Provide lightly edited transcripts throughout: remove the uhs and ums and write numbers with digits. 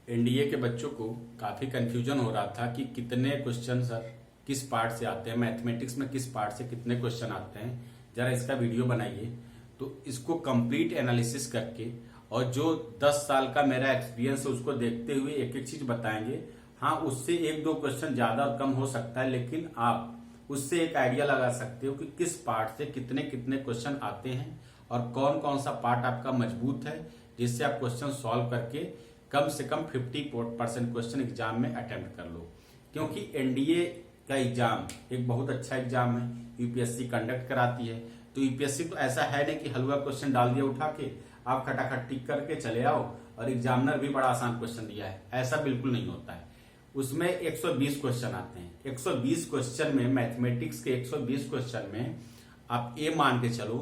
NDA के बच्चों को काफी कंफ्यूजन हो रहा था कि कितने क्वेश्चन सर किस पार्ट से आते हैं, मैथमेटिक्स में किस पार्ट से कितने क्वेश्चन आते हैं, जरा इसका वीडियो बनाइए। तो इसको कंप्लीट एनालिसिस करके और जो 10 साल का मेरा एक्सपीरियंस है उसको देखते हुए एक एक चीज बताएंगे। हाँ, उससे एक दो क्वेश्चन ज्यादा और कम हो सकता है, लेकिन आप उससे एक आइडिया लगा सकते हो कि किस पार्ट से कितने कितने क्वेश्चन आते हैं और कौन कौन सा पार्ट आपका मजबूत है, जिससे आप क्वेश्चन सॉल्व करके कम से कम 50% क्वेश्चन एग्जाम में अटेम्प्ट कर लो। क्योंकि एनडीए का एग्जाम एक बहुत अच्छा एग्जाम है, यूपीएससी कंडक्ट कराती है। तो यूपीएससी तो ऐसा है नहीं कि हलवा क्वेश्चन डाल दिया उठा के आप खटाखट टिक करके चले आओ और एग्जामिनर भी बड़ा आसान क्वेश्चन दिया है, ऐसा बिल्कुल नहीं होता है। उसमें 120 क्वेश्चन आते हैं। 120 क्वेश्चन में, मैथमेटिक्स के 120 क्वेश्चन में आप ये मान के चलो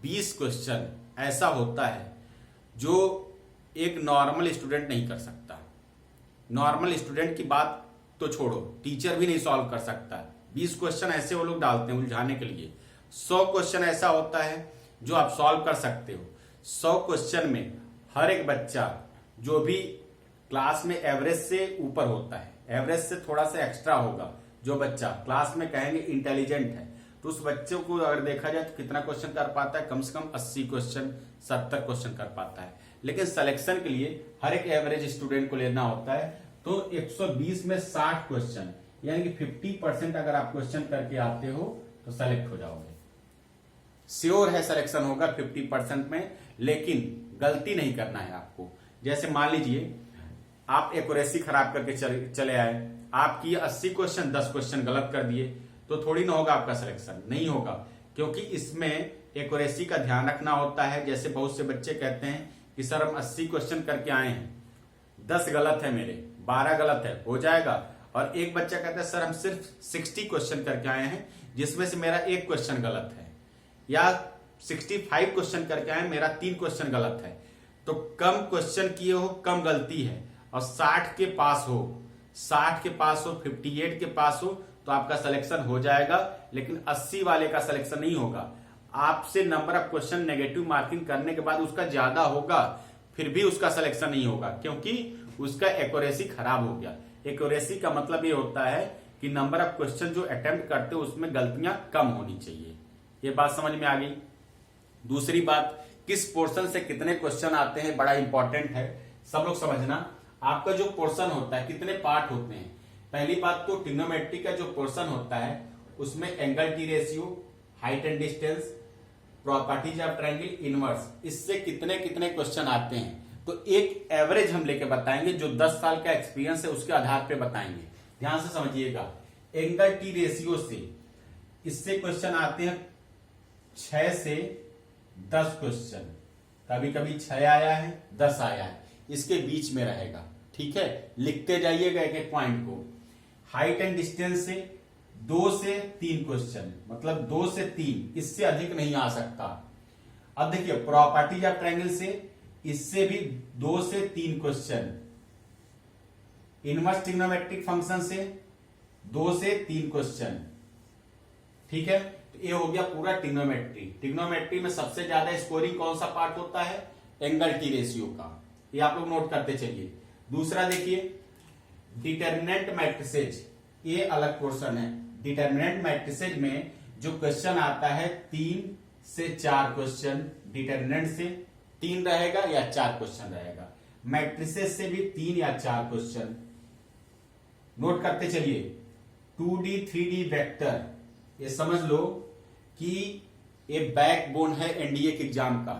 20 क्वेश्चन ऐसा होता है जो एक नॉर्मल स्टूडेंट नहीं कर सकता। नॉर्मल स्टूडेंट की बात तो छोड़ो, टीचर भी नहीं सॉल्व कर सकता। 20 क्वेश्चन ऐसे वो लोग डालते हैं उलझाने के लिए। 100 क्वेश्चन ऐसा होता है जो आप सॉल्व कर सकते हो। 100 क्वेश्चन में हर एक बच्चा जो भी क्लास में एवरेज से ऊपर होता है, एवरेज से थोड़ा सा एक्स्ट्रा होगा, जो बच्चा क्लास में कहेंगे इंटेलिजेंट है, तो उस बच्चे को अगर देखा जाए तो कितना क्वेश्चन कर पाता है, कम से कम 80 क्वेश्चन 70 क्वेश्चन कर पाता है। लेकिन सिलेक्शन के लिए हर एक एवरेज स्टूडेंट को लेना होता है, तो 120 में 60 क्वेश्चन यानी कि 50% अगर आप क्वेश्चन करके आते हो तो सेलेक्ट हो जाओगे। श्योर है सिलेक्शन होगा 50% में, लेकिन गलती नहीं करना है आपको। जैसे मान लीजिए आप एक्यूरेसी खराब करके चले आए, आपकी 80 क्वेश्चन 10 क्वेश्चन गलत कर दिए, तो थोड़ी ना होगा आपका सिलेक्शन, नहीं होगा। क्योंकि इसमें एक्यूरेसी का ध्यान रखना होता है। जैसे बहुत से बच्चे कहते हैं कि सर हम 80 क्वेश्चन करके आए हैं, 10 गलत है मेरे, 12 गलत है, हो जाएगा। और एक बच्चा कहता है सर हम सिर्फ 60 क्वेश्चन करके आए हैं जिसमें से मेरा एक क्वेश्चन गलत है, या 65 क्वेश्चन करके आए मेरा 3 क्वेश्चन गलत है। तो कम क्वेश्चन किए हो कम गलती है, और 60 के पास हो, 58 के पास हो तो आपका सिलेक्शन हो जाएगा। लेकिन 80 वाले का सिलेक्शन नहीं होगा। आपसे number of question negative marking करने के बाद उसका ज्यादा होगा, फिर भी उसका सिलेक्शन नहीं होगा, क्योंकि उसका एक्यूरेसी खराब हो गया। एक्यूरेसी का मतलब ये होता है कि नंबर ऑफ क्वेश्चन जो अटेम्प्ट करते हो उसमें गलतियां कम होनी चाहिए। ये बात समझ में आ गई। दूसरी बात, किस पोर्शन से कितने क्वेश्चन आते हैं, बड़ा इंपॉर्टेंट है, सब लोग समझना। आपका जो पोर्शन होता है, कितने पार्ट होते हैं। पहली बात तो ट्रिग्नोमेट्री का जो पोर्शन होता है उसमें angle T ratio, height and distance, properties of triangle, inverse, इससे कितने कितने क्वेश्चन आते हैं। तो एक एवरेज हम लेके बताएंगे, जो 10 साल का एक्सपीरियंस है उसके आधार पे बताएंगे। ध्यान से समझिएगा। एंगल टी रेशियो से इससे क्वेश्चन आते हैं 6 से 10 क्वेश्चन। कभी कभी 6 आया है, 10 आया है, इसके बीच में रहेगा। ठीक है, लिखते जाइएगा एक एक पॉइंट को। हाइट एंड डिस्टेंस से 2 से 3 क्वेश्चन, मतलब 2 से 3, इससे अधिक नहीं आ सकता। अब देखिए प्रॉपर्टीज ऑफ ट्रायंगल से, इससे भी 2 से 3 क्वेश्चन। इनवर्स ट्रिग्नोमेट्रिक फंक्शन से 2 से 3 क्वेश्चन। ठीक है, तो ये हो गया पूरा ट्रिग्नोमेट्री। ट्रिग्नोमेट्री में सबसे ज्यादा स्कोरिंग कौन सा पार्ट होता है, एंगल टी रेशियो का। ये आप लोग नोट करते चलिए। दूसरा देखिए डिटर्मिनेंट मैट्रिसेज, ये अलग पोर्शन है। डिटर्मिनेंट मैट्रिसेज में जो क्वेश्चन आता है 3 से 4 क्वेश्चन, डिटर्मिनेंट से 3 रहेगा या 4 क्वेश्चन रहेगा। मैट्रिसेज से भी 3 या 4 क्वेश्चन। नोट करते चलिए। 2D 3D वेक्टर, ये समझ लो कि ये बैकबोन है एनडीए के एग्जाम का।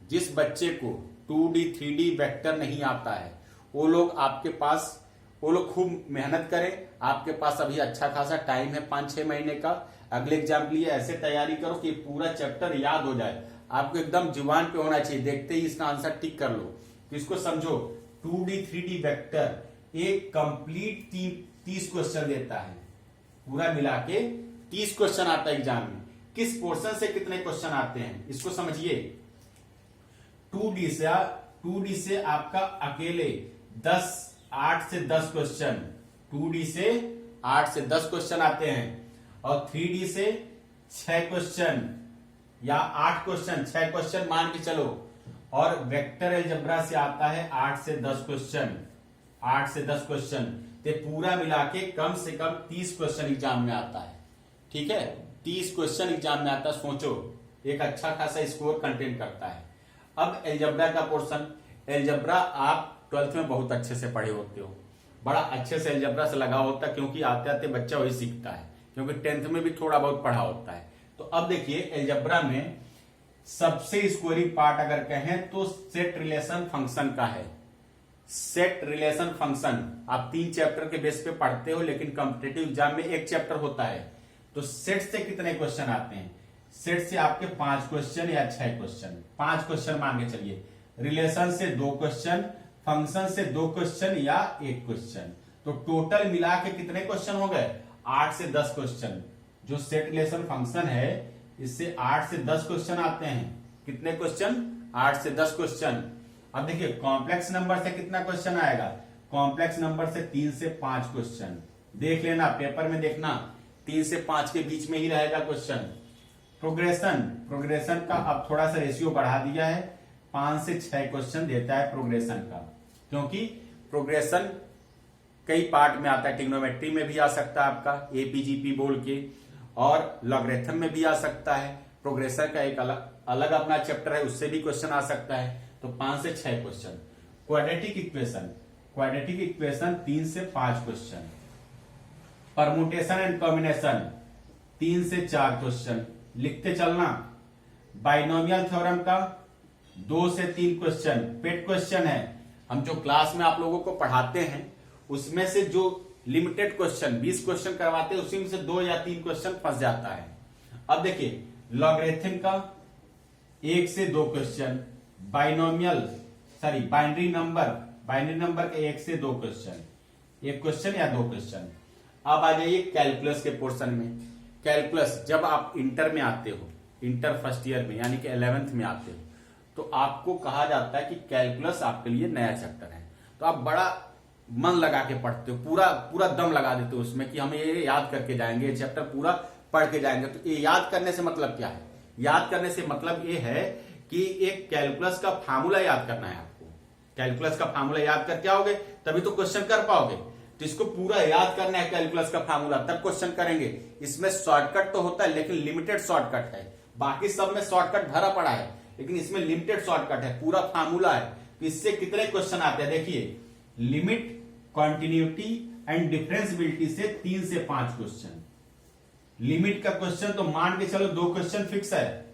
जिस बच्चे को 2D 3D वेक्टर नहीं आता है, वो लोग आपके पास, वो लोग खूब मेहनत करें। आपके पास अभी अच्छा खासा टाइम है, 5-6 महीने का। अगले एग्जाम के लिए ऐसे तैयारी करो कि पूरा चैप्टर याद हो जाए, आपको एकदम जुबान पे होना चाहिए। देखते ही इसका आंसर टिक कर लो। तो इसको समझो, 2D 3D वेक्टर एक कंप्लीट 30 क्वेश्चन देता है, पूरा मिला के 30 क्वेश्चन आता है एग्जाम में। किस पोर्शन से कितने क्वेश्चन आते हैं इसको समझिए। 2D से आपका अकेले 8 से 10 क्वेश्चन, 2D से 8 से 10 क्वेश्चन आते हैं, और 3D से 6 क्वेश्चन या 8 क्वेश्चन, 6 क्वेश्चन मान के चलो। और वेक्टर अलजेब्रा से आता है 8 से 10 क्वेश्चन, 8 से 10 क्वेश्चन, तो पूरा मिला के कम से कम 30 क्वेश्चन एग्जाम में आता है। ठीक है, 30 क्वेश्चन एग्जाम में आता है, सोचो एक अच्छा खासा स्कोर कंटेन करता है। अब एलजेब्रा का पोर्शन, एलजेब्रा आप 12th में बहुत अच्छे से पढ़े होते हो, बड़ा अच्छे से एलजेब्रा से लगा होता है, क्योंकि आते आते बच्चा वही सीखता है, क्योंकि 10th में भी थोड़ा बहुत पढ़ा होता है। तो अब देखिए एलजेब्रा में सबसे स्कोरिंग पार्ट अगर कहें तो सेट रिलेशन फंक्शन का है। सेट रिलेशन फंक्शन आप 3 चैप्टर के बेस पे पढ़ते हो, लेकिन कॉम्पिटिटिव एग्जाम में 1 चैप्टर होता है। तो सेट से कितने क्वेश्चन आते हैं? सेट से आपके 5 क्वेश्चन या 6 क्वेश्चन, 5 क्वेश्चन मान के चलिए। रिलेशन से 2 क्वेश्चन, फंक्शन से 2 क्वेश्चन या 1 क्वेश्चन, तो टोटल मिला के कितने क्वेश्चन हो गए? 8 से 10 क्वेश्चन। जो सेट रिलेशन फंक्शन है इससे 8 से 10 क्वेश्चन आते हैं। कितने क्वेश्चन? 8 से 10 क्वेश्चन। अब देखिए कॉम्प्लेक्स नंबर से कितना क्वेश्चन आएगा? कॉम्प्लेक्स नंबर से 3 से 5 क्वेश्चन। देख लेना, पेपर में देखना 3 से 5 के बीच में ही रहेगा क्वेश्चन। प्रोग्रेशन का अब थोड़ा सा रेशियो बढ़ा दिया है, 5 से 6 क्वेश्चन देता है प्रोग्रेशन का, क्योंकि प्रोग्रेशन कई पार्ट में आता है। ट्रिग्नोमेट्री में भी आ सकता है आपका, एपीजीपी बोल के, और लॉगरिथम में भी आ सकता है। प्रोग्रेशन का एक अलग अपना चैप्टर है, उससे भी क्वेश्चन आ सकता है। तो 5 से 6 क्वेश्चन। क्वाड्रेटिक इक्वेशन 3 से 5 क्वेश्चन। परमुटेशन एंड कॉम्बिनेशन 3 से 4 क्वेश्चन, लिखते चलना। बाइनोमियल थ्योरम का 2 से 3 क्वेश्चन, पेट क्वेश्चन है। हम जो क्लास में आप लोगों को पढ़ाते हैं उसमें से जो लिमिटेड क्वेश्चन 20 क्वेश्चन करवाते हैं, उसी में से 2 या 3 क्वेश्चन फंस जाता है। अब देखिए लॉगरिथम का 1 से 2 क्वेश्चन, बाइनरी नंबर के 1 से 2 क्वेश्चन, 1 क्वेश्चन या 2 क्वेश्चन। अब आ जाइए कैलकुलस के पोर्शन में। कैलकुलस जब आप इंटर में आते हो, इंटर फर्स्ट ईयर में यानी कि 11th में आते हो, तो आपको कहा जाता है कि कैलकुलस आपके लिए नया चैप्टर है। तो आप बड़ा मन लगा के पढ़ते हो, पूरा दम लगा देते हो उसमें कि हम ये याद करके जाएंगे, ये चैप्टर पूरा पढ़ के जाएंगे। तो ये याद करने से मतलब क्या है? याद करने से मतलब ये है कि एक कैलकुलस का फार्मूला याद करना है आपको। कैलकुलस का फार्मूला याद करके आओगे तभी तो क्वेश्चन कर पाओगे। तो इसको पूरा याद करना है कैलकुलस का फार्मूला, तब क्वेश्चन करेंगे। इसमें शॉर्टकट तो होता है लेकिन लिमिटेड शॉर्टकट है। बाकी सब में शॉर्टकट भरा पड़ा है, लेकिन इसमें लिमिटेड शॉर्टकट है, पूरा फार्मूला है। तो इससे कितने क्वेश्चन आते हैं? देखिए लिमिट, कॉन्टिन्यूटी एंड डिफरेंशियबिलिटी से 3 से 5 क्वेश्चन। लिमिट का क्वेश्चन तो मान के चलो 2 क्वेश्चन फिक्स है,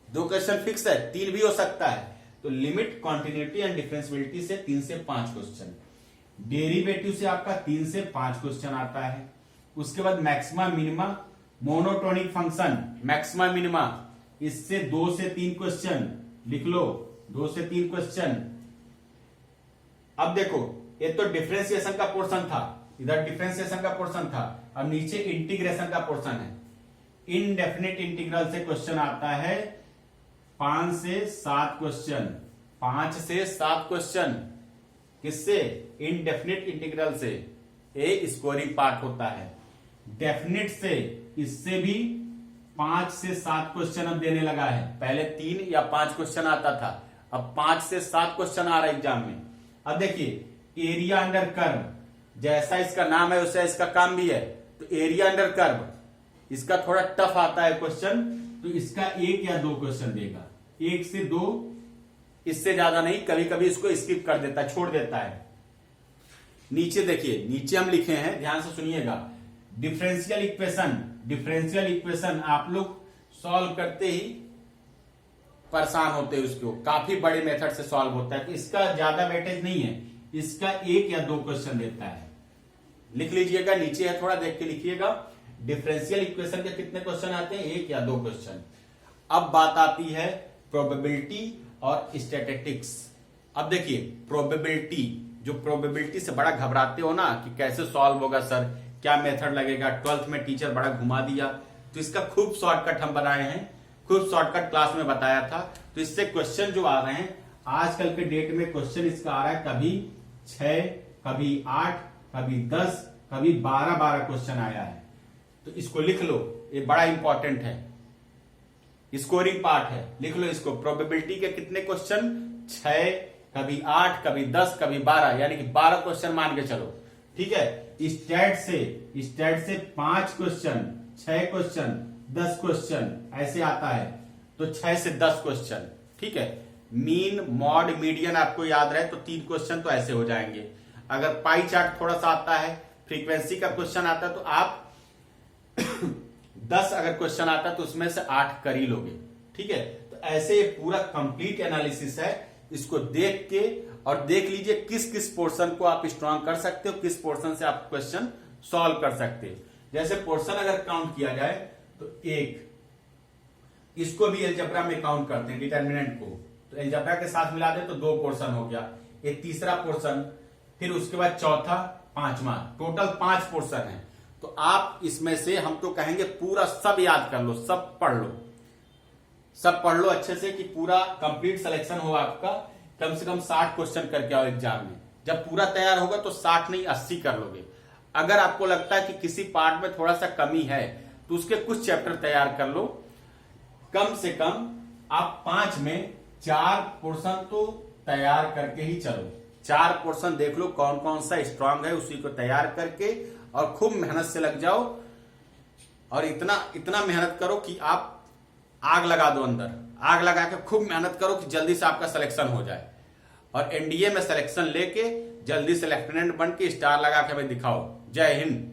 2 क्वेश्चन फिक्स है, 3 भी हो सकता है। तो लिमिट, कॉन्टिन्यूटी एंड डिफरेंशियबिलिटी से 3 से 5 क्वेश्चन। डेरिवेटिव से आपका 3 से 5 क्वेश्चन आता है। उसके बाद maxima minima, monotonic function maxima minima, इससे 2 से 3 क्वेश्चन लिख लो, 2 से 3 क्वेश्चन। अब देखो ये तो डिफरेंशिएशन का पोर्शन था, इधर डिफरेंशिएशन का पोर्शन था, अब नीचे इंटीग्रेशन का पोर्शन है। इनडेफिनिट इंटीग्रल से क्वेश्चन आता है 5 से 7 क्वेश्चन, 5 से 7 क्वेश्चन। किससे? इनडेफिनिट इंटीग्रल से। ए स्कोरिंग पार्ट होता है। डेफिनिट से, इससे भी 5 से 7 क्वेश्चन अब देने लगा है। पहले 3 या 5 क्वेश्चन आता था, अब 5 से 7 क्वेश्चन आ रहा है एग्जाम में। अब देखिए एरिया अंडर कर्व, जैसा इसका नाम है वैसा इसका काम भी है। तो एरिया अंडर कर्व इसका थोड़ा टफ आता है क्वेश्चन, तो इसका 1 या 2 क्वेश्चन देगा, 1 से 2, इससे ज्यादा नहीं। कभी कभी इसको स्किप कर देता है, छोड़ देता है। नीचे देखिए, नीचे हम लिखे हैं, ध्यान से सुनिएगा। डिफरेंशियल इक्वेशन आप लोग सॉल्व करते ही परेशान होते हैं, उसको काफी बड़े मेथड से सॉल्व होता है। तो इसका ज्यादा वेटेज नहीं है, इसका 1 या 2 क्वेश्चन देता है। लिख लीजिएगा, नीचे है, थोड़ा देख के लिखिएगा। डिफरेंशियल इक्वेशन के कितने क्वेश्चन आते हैं? 1 या 2 क्वेश्चन। अब बात आती है प्रोबेबिलिटी और स्टैटिस्टिक्स। अब देखिए प्रोबेबिलिटी, जो प्रोबेबिलिटी से बड़ा घबराते हो ना कि कैसे सॉल्व होगा सर, क्या मेथड लगेगा, 12th में टीचर बड़ा घुमा दिया, तो इसका खूब शॉर्टकट हम बनाए हैं, खूब शॉर्टकट क्लास में बताया था। तो इससे क्वेश्चन जो आ रहे हैं आजकल के डेट में, क्वेश्चन इसका आ रहा है कभी 6, कभी 8, कभी 10, कभी 12 क्वेश्चन आया है। तो इसको लिख लो, ये बड़ा इंपॉर्टेंट है, स्कोरिंग पार्ट है, लिख लो इसको। प्रोबेबिलिटी के कितने क्वेश्चन? 6 कभी 8, कभी 10, कभी 12, यानी कि 12 क्वेश्चन मान के चलो। ठीक है, स्टैट से 5 क्वेश्चन, 6 क्वेश्चन, 10 क्वेश्चन ऐसे आता है, तो 6 से 10 क्वेश्चन। ठीक है, मीन, मॉड, मीडियन आपको याद रहे तो 3 क्वेश्चन तो ऐसे हो जाएंगे। अगर पाई चार्ट थोड़ा सा आता है, फ्रीक्वेंसी का क्वेश्चन आता है, तो आप 10 अगर क्वेश्चन आता है तो उसमें से 8 कर ही लोगे। ठीक है, तो ऐसे ये पूरा कंप्लीट एनालिसिस है। इसको देख के और देख लीजिए किस किस पोर्शन को आप स्ट्रांग कर सकते हो, किस पोर्शन से आप क्वेश्चन सॉल्व कर सकते हो। जैसे पोर्शन अगर काउंट किया जाए तो 1, इसको भी अलजेब्रा में काउंट करते हैं, डिटर्मिनेंट को, तो अलजेब्रा के साथ मिला दे तो 2 पोर्शन हो गया, एक तीसरा पोर्शन, फिर उसके बाद चौथा, 5वां, टोटल 5 पोर्शन है। तो आप इसमें से हम तो कहेंगे पूरा सब याद कर लो, सब पढ़ लो, सब पढ़ लो अच्छे से कि पूरा कंप्लीट सिलेक्शन हो आपका। कम से कम 60 क्वेश्चन करके आओ एग्जाम में। जब पूरा तैयार होगा तो 60 नहीं 80 कर लोगे। अगर आपको लगता है कि किसी पार्ट में थोड़ा सा कमी है तो उसके कुछ चैप्टर तैयार कर लो। कम से कम आप 5 में 4 पोर्शन तो तैयार करके ही चलो। 4 पोर्शन देख लो कौन कौन सा स्ट्रांग है, उसी को तैयार करके और खूब मेहनत से लग जाओ। और इतना मेहनत करो कि आप आग लगा दो, अंदर आग लगा के खूब मेहनत करो कि जल्दी से आपका सिलेक्शन हो जाए और एनडीए में सिलेक्शन लेके जल्दी से लेफ्टिनेंट बन के स्टार लगा के हमें दिखाओ। जय हिंद।